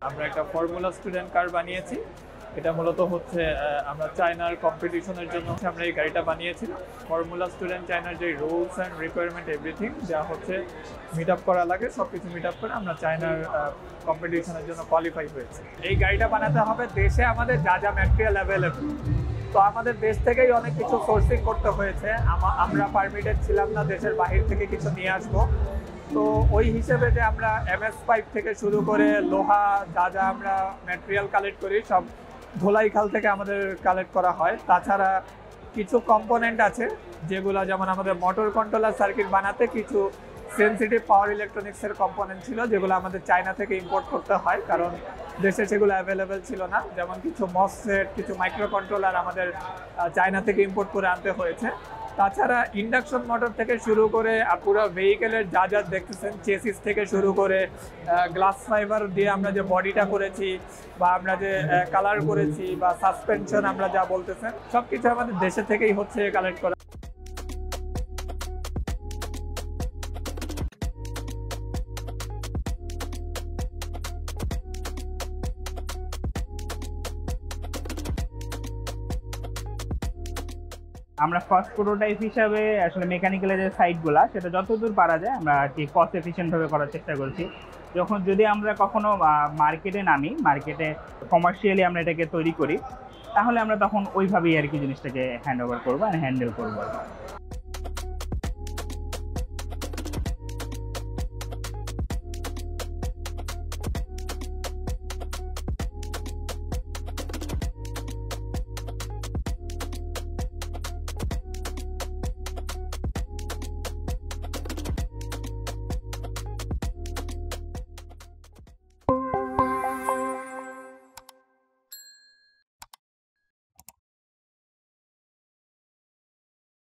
আমরা একটা formula student কার বানিয়েছি। এটা মূলত হচ্ছে আমরা চায়নার কম্পিটিশনের জন্য আমরা এই গাড়িটা বানিয়েছিলাম। ফর্মুলা স্টুডেন্ট চায়নার যে রুলস অ্যান্ড রিকোয়ারমেন্ট এভরিথিং যা হচ্ছে মিট আপ করা লাগে সব কিছু মিট আপ করে আমরা চায়নার কম্পিটিশনের জন্য কোয়ালিফাই হয়েছে। এই গাড়িটা বানাতে হবে দেশে আমাদের যা যা ম্যাটেরিয়াল অ্যাভেলেবল। তো আমাদের দেশ থেকেই অনেক কিছু সোর্সিং করতে হয়েছে। আমরা পারমিটেড ছিলাম না দেশের বাহির থেকে কিছু নিয়ে আসবো। তো ওই হিসেবে যে আমরা MS পাইপ থেকে শুরু করে লোহা যা যা আমরা ম্যাটেরিয়াল কালেক্ট করি সব ধোলাইখাল থেকে আমাদের কালেক্ট করা হয়। তাছাড়া কিছু কম্পোনেন্ট আছে যেগুলো যেমন আমাদের মোটর কন্ট্রোলার সার্কিট বানাতে কিছু সেন্সিটিভ পাওয়ার ইলেকট্রনিক্সের কম্পোনেন্ট ছিল যেগুলো আমাদের চায়না থেকে ইম্পোর্ট করতে হয়, কারণ দেশে সেগুলো অ্যাভেলেবেল ছিল না। যেমন কিছু মসফেট কিছু মাইক্রো কন্ট্রোলার আমাদের চায়না থেকে ইম্পোর্ট করে আনতে হয়েছে। তাছাড়া ইন্ডাকশন মোটর থেকে শুরু করে পুরো ভেহিকেলের যা যা দেখতেছেন চেসিস থেকে শুরু করে গ্লাস ফাইবার দিয়ে আমরা যে বডিটা করেছি বা আমরা যে কালার করেছি বা সাসপেনশন আমরা যা বলতেছেন সব কিছু আমাদের দেশে থেকেই হচ্ছে কালেক্ট করা। আমরা ফার্স্ট প্রোটোটাইপ হিসাবে আসলে মেকানিক্যালের যে সাইডগুলো সেটা যতদূর পারা যায় আমরা আর কি কস্ট এফিশিয়েন্টভাবে করার চেষ্টা করছি। যদি আমরা কখনো মার্কেটে নামি, মার্কেটে কমার্শিয়ালি আমরা এটাকে তৈরি করি, তাহলে আমরা তখন ওইভাবেই আর কি জিনিসটাকে হ্যান্ড ওভার করবো আর হ্যান্ডেল করবো।